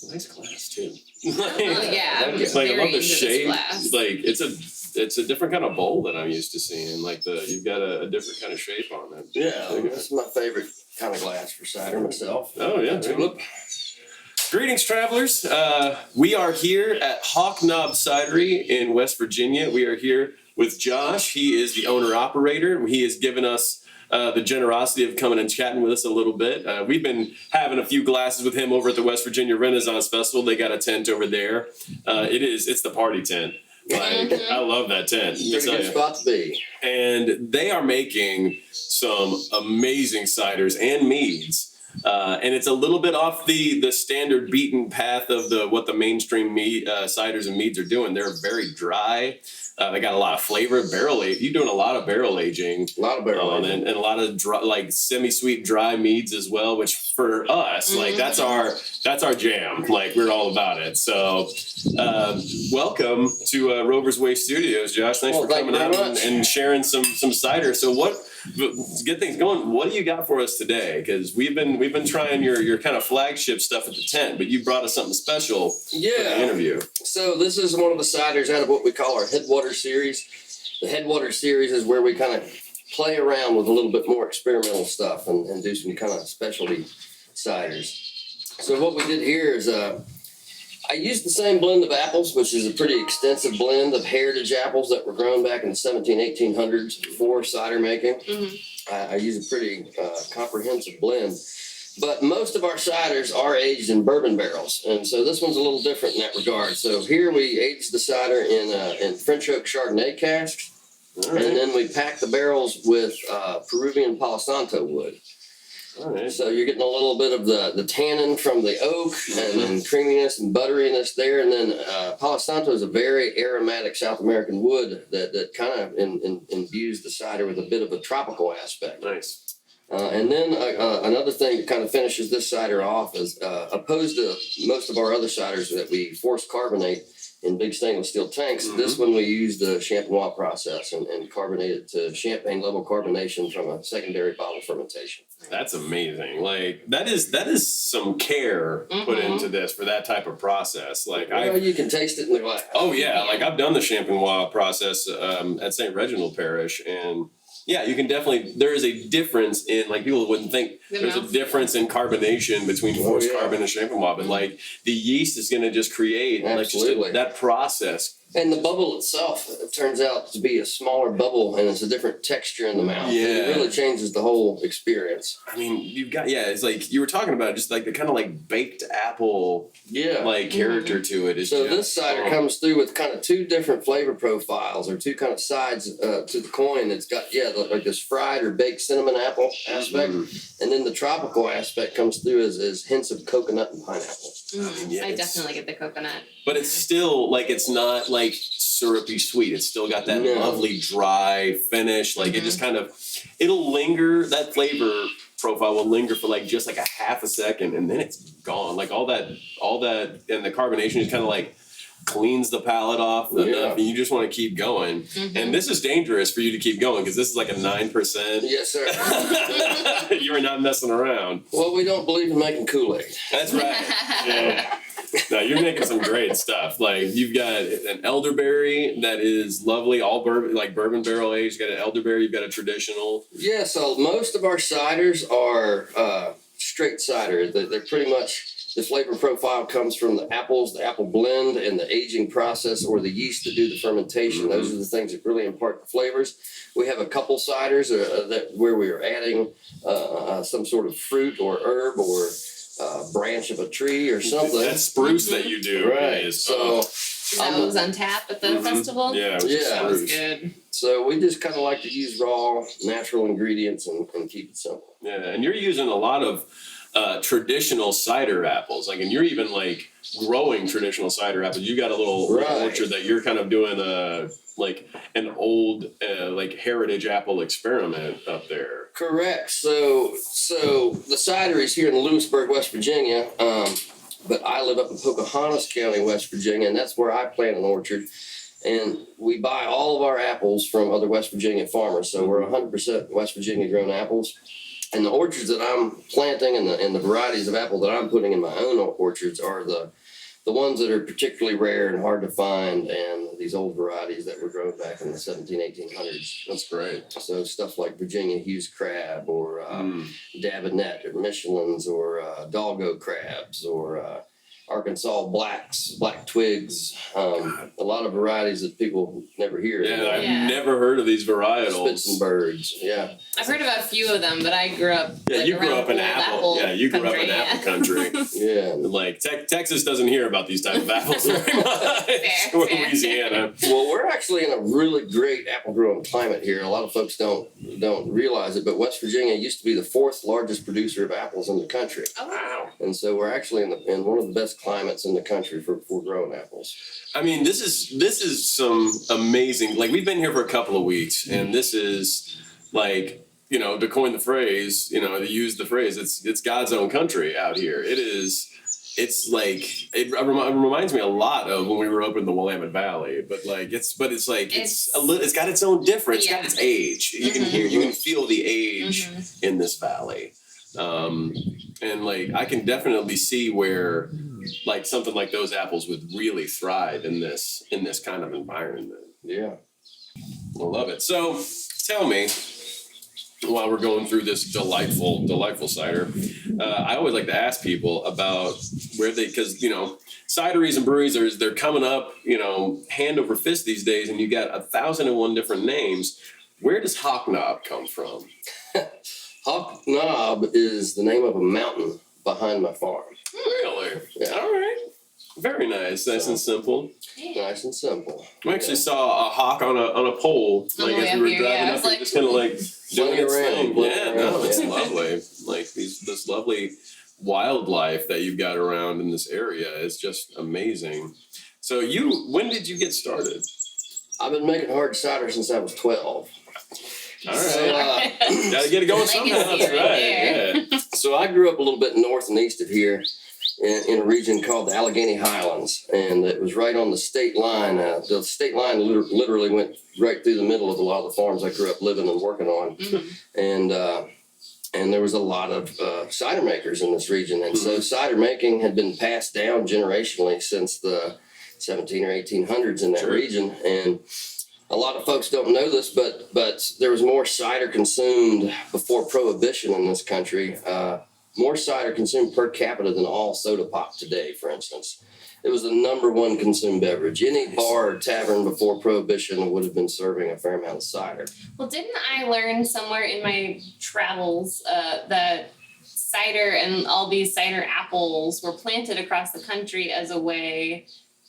It's a nice glass too. Yeah, I love the shape. Like it's a different kind of bowl that I'm used to seeing. Like you've got a different kind of shape on it. Yeah, this is my favorite kind of glass for cider myself. Oh yeah, tulip. Greetings, travelers. We are here at Hawk Nob Cidery in West Virginia. We are here with Josh. He is the owner-operator. He has given us the generosity of coming and chatting with us a little bit. We've been having a few glasses with him over at the West Virginia Renaissance Festival. They got a tent over there. It's the party tent. Like, I love that tent. Pretty good spot to be. And they are making some amazing ciders and meads. And it's a little bit off the standard beaten path of what the mainstream ciders and meads are doing. They're very dry. They got a lot of flavor. You're doing a lot of barrel aging. A lot of barrel aging. And a lot of dry, like semi-sweet dry meads as well, which for us, like that's our jam. Like we're all about it. So welcome to Rover's Way Studios, Josh. Thanks for coming out and sharing some cider. So to get things going, what do you got for us today? Because we've been trying your kind of flagship stuff at the tent, but you brought us something special for the interview. So this is one of the ciders out of what we call our Headwater series. The Headwater series is where we kind of play around with a little bit more experimental stuff and do some kind of specialty ciders. So what we did here is I used the same blend of apples, which is a pretty extensive blend of heritage apples that were grown back in the 1800s for cider making. I use a pretty comprehensive blend. But most of our ciders are aged in bourbon barrels. And so this one's a little different in that regard. So here we aged the cider in French oak Chardonnay casks. And then we pack the barrels with Peruvian Palo Santo wood. So you're getting a little bit of the tannin from the oak and then creaminess and butteriness there. And then Palo Santo is a very aromatic South American wood that kind of imbues the cider with a bit of a tropical aspect. Nice. And then another thing that kind of finishes this cider off is opposed to most of our other ciders that we force carbonate in big stainless steel tanks. This one we use the champenois process and carbonate it to champagne level carbonation from a secondary bottle fermentation. That's amazing. Like that is some care put into this for that type of process. Like you can taste it in the glass. Oh yeah, like I've done the champenois process at St. Reginald Parish, and yeah, you can definitely. There is a difference in, like, people wouldn't think there's a difference in carbonation between forced carbon and champenois, but like the yeast is going to just create like just that process. And the bubble itself, it turns out to be a smaller bubble, and it's a different texture in the mouth. Yeah, it really changes the whole experience. I mean, you've got it's like you were talking about, just like the kind of like baked apple, like character to it. So this cider comes through with kind of two different flavor profiles, or two kind of sides to the coin. It's got like this fried or baked cinnamon apple aspect, and then the tropical aspect comes through as hints of coconut and pineapple. I definitely get the coconut. But it's still like, it's not like syrupy sweet. It's still got that lovely dry finish. Like it just kind of, it'll linger. That flavor profile will linger for like just like a half a second, and then it's gone. Like all that, and the carbonation is kind of like cleans the palate off enough, and you just want to keep going. And this is dangerous for you to keep going because this is like a 9%. Yes, sir. You are not messing around. Well, we don't believe in making Kool-Aid. That's right. Yeah. No, you're making some great stuff. Like you've got an elderberry that is lovely, all bourbon, like bourbon barrel aged. You've got an elderberry. You've got a traditional. Yeah. So most of our ciders are straight cider. They're pretty much, the flavor profile comes from the apples, the apple blend, and the aging process, or the yeast that do the fermentation. Those are the things that really impart the flavors. We have a couple ciders where we are adding some sort of fruit or herb or branch of a tree or something. That spruce that you do, right? So that was on tap at the festival. Yeah, that was good. So we just kind of like to use raw, natural ingredients and keep it simple. Yeah, and you're using a lot of traditional cider apples. Like, and you're even like growing traditional cider apples. You got a little orchard that you're kind of doing like an old like heritage apple experiment up there. Correct. So the cidery is here in Lewisburg, West Virginia, but I live up in Pocahontas County, West Virginia, and that's where I plant an orchard. And we buy all of our apples from other West Virginia farmers. So we're 100% West Virginia grown apples. And the orchards that I'm planting and the varieties of apple that I'm putting in my own orchards are the ones that are particularly rare and hard to find, and these old varieties that were grown back in the 1800s. That's great. So stuff like Virginia Hughes crab or Dabinet or Michelin's or Doggo crabs or Arkansas black twigs. A lot of varieties that people never hear. Yeah, I've never heard of these varietals. Spitzenbergs, yeah. I've heard about a few of them, but I grew up. Yeah, like, you grew up in old apple. Yeah, you grew up in apple country. Yeah. Like Texas doesn't hear about these type of apples very much. Or Fair. Louisiana. Well, we're actually in a really great apple growing climate here. A lot of folks don't realize it, but West Virginia used to be the 4th largest producer of apples in the country. Oh, Wow. And so we're actually in one of the best climates in the country for growing apples. I mean, this is some amazing. Like, we've been here for a couple of weeks, and this is like, you know, to coin the phrase, you know, to use the phrase, it's God's own country out here. It is. It's like it reminds me a lot of when we were up in the Willamette Valley, but it's a little. It's got its own difference. It's got its age. You can hear, you can feel the age in this valley, and like I can definitely see where like something like those apples would really thrive in this kind of environment. Yeah. I love it. So tell me, while we're going through this delightful cider, I always like to ask people about where because, you know, cideries and breweries they're coming up, you know, hand over fist these days, and you got 1,001 different names. Where does Hawk Nob come from? Hawk Nob is the name of a mountain behind my farm. Really? Yeah. All right. Very nice. Nice and simple. Nice and simple. We actually saw a hawk on a pole, like as we were driving up, and just kind of like doing its thing. Yeah, no, it's lovely. Like this lovely wildlife that you've got around in this area is just amazing. So when did you get started? I've been making hard cider since I was 12. All right. So, gotta get it going somehow. That's right. Yeah. So I grew up a little bit north and east of here in a region called the Allegheny Highlands, and it was right on the state line. The state line literally went right through the middle of a lot of the farms I grew up living and working on, and there was a lot of cider makers in this region, and so cider making had been passed down generationally since the 17 or 1800s in that region, and a lot of folks don't know this, but there was more cider consumed before Prohibition in this country. More cider consumed per capita than all soda pop today, for instance. It was the #1 consumed beverage. Any bar or tavern before Prohibition would have been serving a fair amount of cider. Well, didn't I learn somewhere in my travels that cider and all these cider apples were planted across the country as a way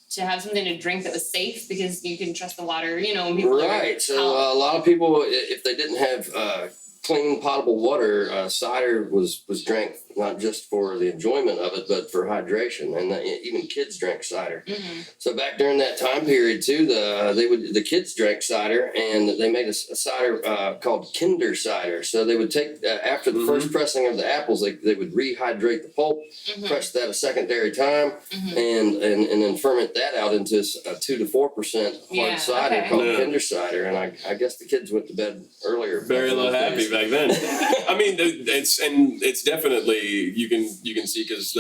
to have something to drink that was safe because you can trust the water, you know, when people Right. So a lot of people, if they didn't have clean potable water, cider was drank not just for the enjoyment of it, but for hydration, and even kids drank cider. So back during that time period too, the kids drank cider, and they made a cider called Kinder cider. So they would take after the first pressing of the apples, they would rehydrate the pulp, press that a secondary time, and then ferment that out into a 2 to 4% hard cider called Kinder cider. And I guess the kids went to bed earlier. Very low happy back then. I mean, it's definitely you can see because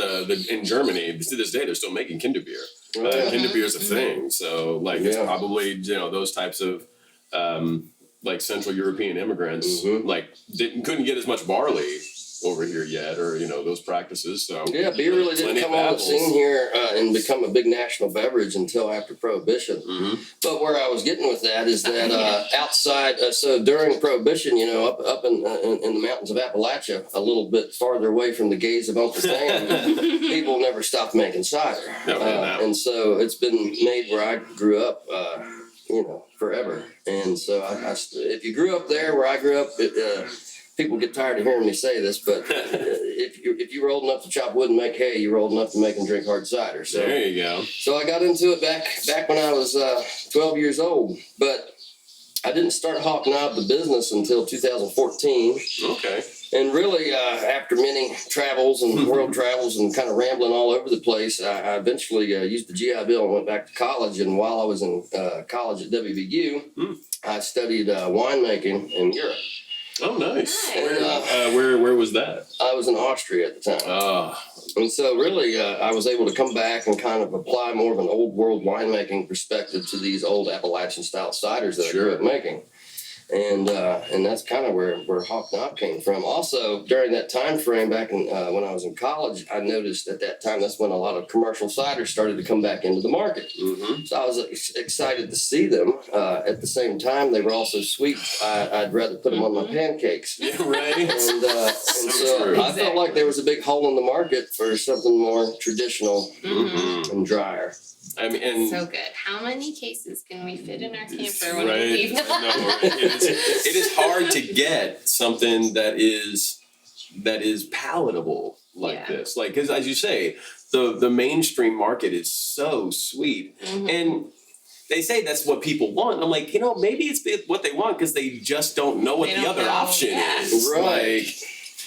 in Germany to this day they're still making Kinder beer. Kinder beer is a thing, so like it's probably those types of like Central European immigrants like couldn't get as much barley over here yet, or those practices. So beer really didn't come on the scene here and become a big national beverage until after Prohibition. But where I was getting with that is that outside, so during Prohibition, up in the mountains of Appalachia, a little bit farther away from the gaze of Uncle Sam, people never stopped making cider, and so it's been made where I grew up. Forever, and so if you grew up there where I grew up, people get tired of hearing me say this, but if you were old enough to chop wood and make hay, you were old enough to make and drink hard cider. So there you go. So I got into it back when I was 12 years old, but I didn't start Hawk Nob the business until 2014. Okay. And really, after many travels and world travels and kind of rambling all over the place, I eventually used the GI Bill and went back to college. And while I was in college at WVU, I studied winemaking in Europe. Oh, nice. Nice. Where was that? I was in Austria at the time. Oh, And so really, I was able to come back and kind of apply more of an old world winemaking perspective to these old Appalachian style ciders that I grew up making. And that's kind of where Hawk Nob came from. Also, during that time frame back in when I was in college, I noticed at that time that's when a lot of commercial ciders started to come back into the market. mm-hmm. So I was excited to see them. At the same time, they were also sweet. I'd rather put them on my pancakes. Yeah, right. And so true. I felt like there was a big hole in the market for something more traditional Mm-hmm. and drier. I mean, and So good. How many cases can we fit in our camper when we right. leave? No, it is hard to get something that is palatable like Yeah. this. Like, because as you say, the mainstream market is so sweet, Mhm. and they say that's what people want. I'm like, maybe it's what they want because they just don't know what They the don't other know. option Yeah. is. Right.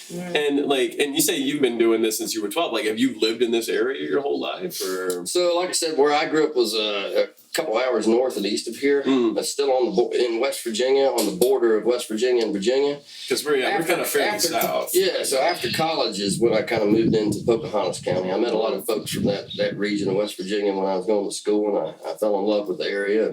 And you say you've been doing this since you were 12. Like, have you lived in this area your whole life, or? So, like I said, where I grew up was a couple hours north and east of here. Still on in West Virginia, on the border of West Virginia and Virginia. Because we're kind of fairly south. Yeah, so after college is when I kind of moved into Pocahontas County. I met a lot of folks from that region of West Virginia when I was going to school, and I fell in love with the area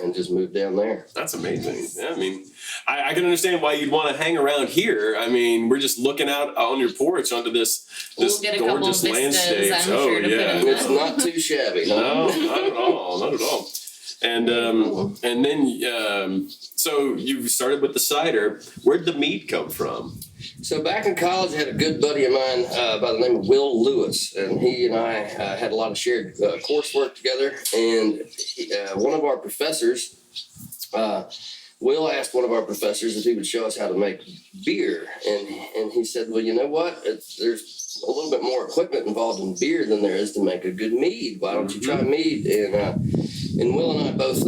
and just moved down there. That's amazing. Yeah, I mean, I can understand why you'd want to hang around here. I mean, we're just looking out on your porch onto this We'll get a couple gorgeous vistas, landscape. I'm Oh sure, to put yeah, in It's not too shabby. no, not at all, not at all. And then so you started with the cider. Where'd the mead come from? So back in college, I had a good buddy of mine by the name of Will Lewis, and he and I had a lot of shared coursework together. And one of our professors, Will asked one of our professors if he would show us how to make beer, and he said, "Well, you know what? There's a little bit more equipment involved in beer than there is to make a good mead. Why don't you try mead?" And Will and I both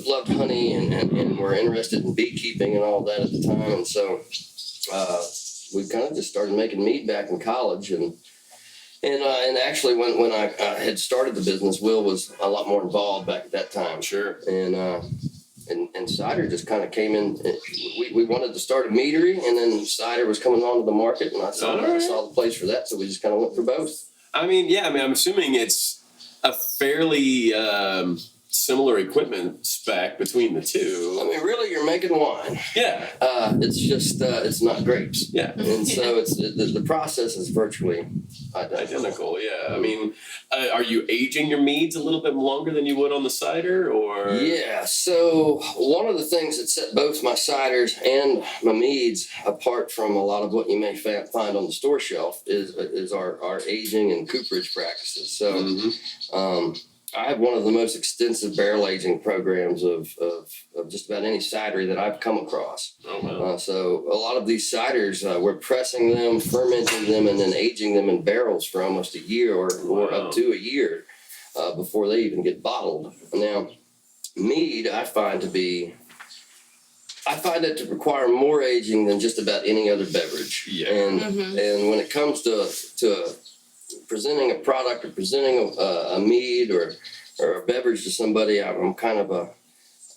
loved honey and were interested in beekeeping and all that at the time, and so we kind of just started making mead back in college. And actually, when I had started the business, Will was a lot more involved back at that time. Sure. And cider just kind of came in. We wanted to start a meadery, and then cider was coming onto the market, and I saw the place for that, so we just kind of went for both. I mean, yeah. I mean, I'm assuming it's a fairly similar equipment spec between the two. I mean, really, you're making wine. Yeah. It's just it's not grapes. Yeah. And so the process is virtually identical. Yeah. I mean, are you aging your meads a little bit longer than you would on the cider, or? Yeah. So one of the things that set both my ciders and my meads apart from a lot of what you may find on the store shelf is our aging and cooperage practices. So I have one of the most extensive barrel aging programs of just about any cidery that I've come across. Oh, wow. So a lot of these ciders, we're pressing them, fermenting them, and then aging them in barrels for almost a year or up to a year before they even get bottled. Now, mead, I find that to require more aging than just about any other beverage. Yeah. And when it comes to presenting a product or presenting a mead or a beverage to somebody, I'm kind of a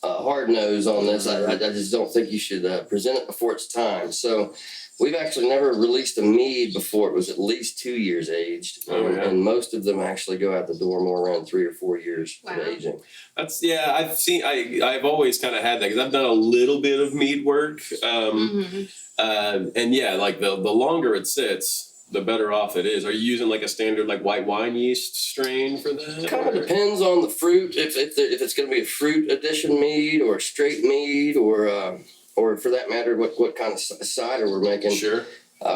hard nose on this. I just don't think you should present it before it's time. So we've actually never released a mead before it was at least 2 years aged. And most of them actually go out the door more around 3 or 4 years of aging. I've always kind of had that because I've done a little bit of mead work. And yeah, like the longer it sits, the better off it is. Are you using like a standard like white wine yeast strain for that? Kind of depends on the fruit. If it's going to be a fruit addition mead or a straight mead or for that matter, what kind of cider we're making. Sure.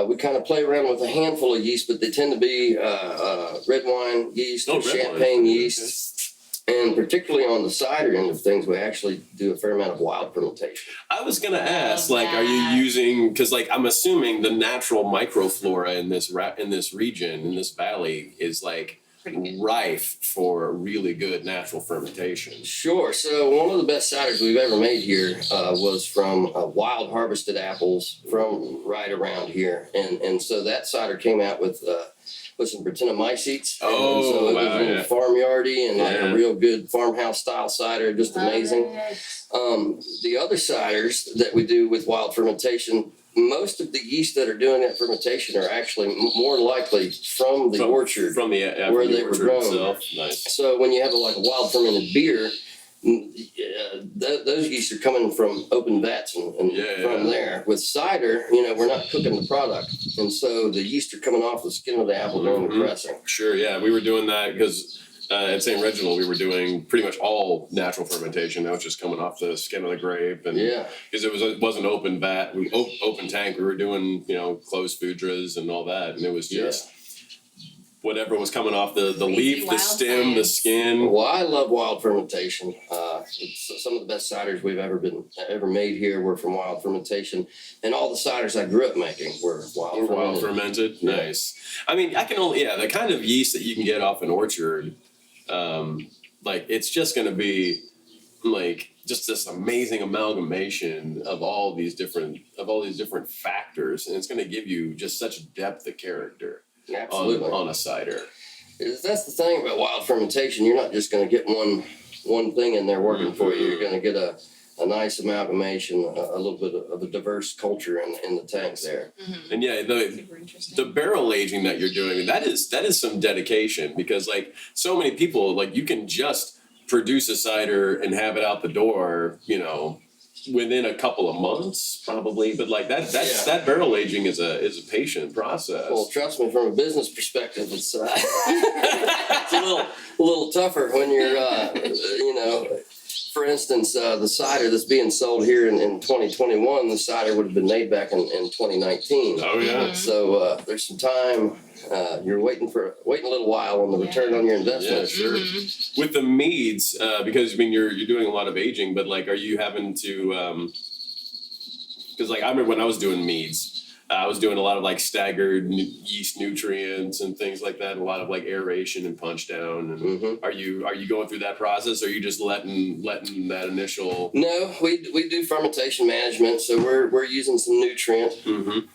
We kind of play around with a handful of yeast, but they tend to be red wine yeast or champagne yeast. And particularly on the cider end of things, we actually do a fair amount of wild fermentation. I was gonna ask, like, are you using? Because, like, I'm assuming the natural microflora in this region, in this valley, is like rife for really good natural fermentation. Sure. So one of the best ciders we've ever made here was from wild harvested apples from right around here, and so that cider came out with with some Brettanomycetes. Oh, And so it was wow, a little yeah. farmyardy and like Yeah. a real good farmhouse style cider, just amazing. Love The other ciders that we do with wild fermentation, most of the yeast that are doing that fermentation are actually more likely from the orchard. from the where the they were orchard grown. itself. Nice. So when you have like a wild fermented beer, those yeast are coming from open vats and Yeah, from yeah. there. With cider, you know, we're not cooking the product, and so the yeast are coming off the skin of the apple during the pressing. Sure, yeah, we were doing that because at St. Reginald we were doing pretty much all natural fermentation. That was just coming off the skin of the grape, and Yeah, because it wasn't open vat, open tank. We were doing closed foodras and all that, and it was just whatever was coming off the Crazy leaf, the wild stem, the science. skin. well, I love wild fermentation. It's some of the best ciders we've ever made here were from wild fermentation, and all the ciders I grew up making were wild Wild fermented. fermented, nice. I mean, I can only the kind of yeast that you can get off an orchard, like it's just going to be like just this amazing amalgamation of all these different factors, and it's going to give you just such depth of character Absolutely. on a cider. That's the thing about wild fermentation. You're not just going to get one thing in there working for you. You're going to get a nice amalgamation, a little bit of a diverse culture in the tank there. And yeah, Super interesting. the barrel aging that you're doing, that is some dedication, because like so many people, like you can just produce a cider and have it out the door, within a couple of months probably, but like that barrel aging is a patient process. Well, trust me, from a business perspective, it's it's a little tougher when you're for instance, the cider that's being sold here in 2021, the cider would have been made back in 2019. Oh yeah. So there's some time. You're waiting a little while on the return on your investment. Yeah, sure. With the meads, because I mean you're doing a lot of aging, but like, are you having to? Because like I remember when I was doing meads, I was doing a lot of like staggered yeast nutrients and things like that. A lot of like aeration and punch down. And are you going through that process? Or are you just letting that initial? No, we do fermentation management, so we're using some nutrient,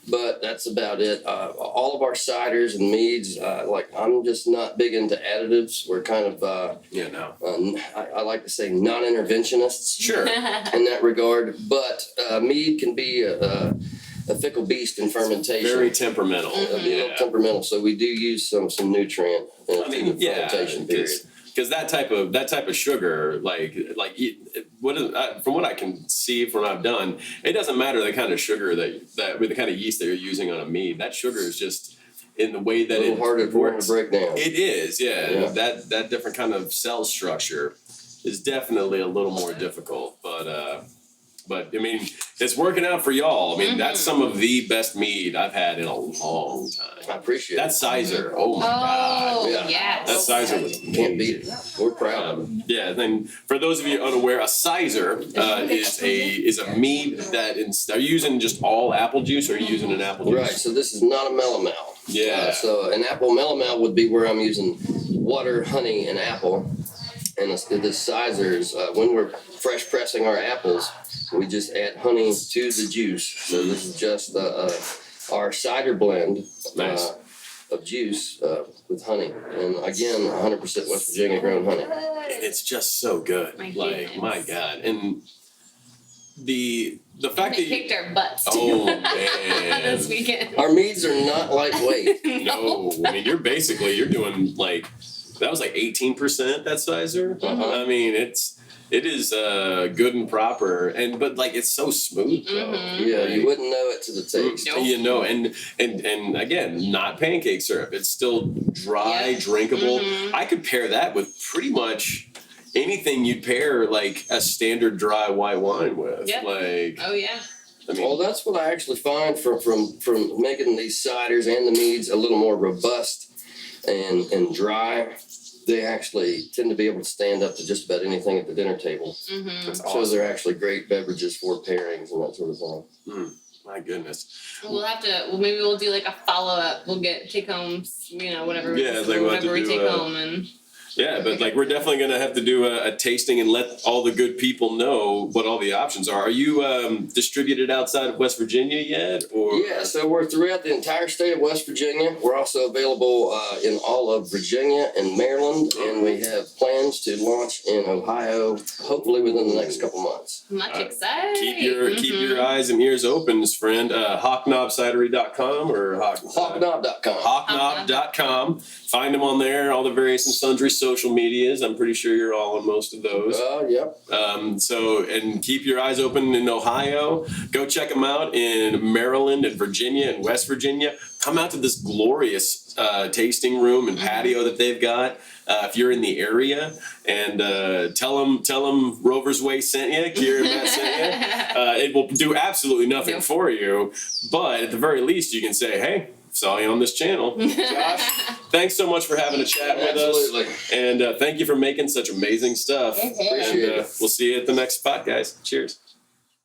but that's about it. All of our ciders and meads, I'm just not big into additives. We're kind of I like to say non-interventionists. Sure. In that regard, but mead can be a fickle beast in fermentation. Very temperamental. A little temperamental, so we do use some nutrient in the fermentation period. Because that type of sugar, from what I can see from what I've done, it doesn't matter the kind of sugar that with the kind of yeast that you're using on a mead. That sugar is just in the way that a little harder for it to break down. It is, yeah. That different kind of cell structure is definitely a little more difficult, but I mean, it's working out for y'all. I mean, that's some of the best mead I've had in a long time. I appreciate That it. cider, oh my God. Yeah. Yes. That cider was Can't beat it. We're proud of it. Yeah, then for those of you unaware, a cider is a mead that are you using just all apple juice, or are you using an apple juice? Right, so this is not a melomel. Yeah. So an apple melomel would be where I'm using water, honey, and apple. And the cider is when we're fresh pressing our apples, we just add honey to the juice. So this is just our cider blend of juice with honey. And again, 100% West Virginia grown honey. It's just so good. My God. And the fact that It kicked our butts this weekend. Our meads are not lightweight. No, I mean you're doing like that was like 18% that cider. I mean it is good and proper, but like it's so smooth though. Yeah, you wouldn't know it to the taste. And again, not pancake syrup. It's still dry, drinkable. I could pair that with pretty much anything you'd pair like a standard dry white wine with. Yep. I mean, Well, that's what I actually find from making these ciders and the meads a little more robust and dry. They actually tend to be able to stand up to just about anything at the dinner table. that's So awesome. they're actually great beverages for pairings and that sort of thing. My goodness. We'll have to. Well, maybe we'll do like a follow up. We'll get take homes. Whatever. Yeah, it's like we'll have to whatever we do take a- home and. Yeah, but like we're definitely gonna have to do a tasting and let all the good people know what all the options are. Are you distributed outside of West Virginia yet? Or Yeah, so we're throughout the entire state of West Virginia. We're also available in all of Virginia and Maryland, and we have plans to launch in Ohio, hopefully within the next couple months. Much excited. keep your eyes and ears open, friend. HawkNobCidery.com or HawkNob.com. HawkNob.com. Find them on there, all the various and sundry social medias. I'm pretty sure you're all on most of those. Yep. And keep your eyes open in Ohio. Go check them out in Maryland and Virginia and West Virginia. Come out to this glorious tasting room and patio that they've got. If you're in the area, and tell them Rover's Way sent you, Kira and Matt sent you. It will do absolutely nothing for you, but at the very least, you can say, "Hey, saw you on this channel." Josh, thanks so much for having a chat with us, and thank you for making such amazing stuff. Appreciate it. We'll see you at the next spot, guys. Cheers.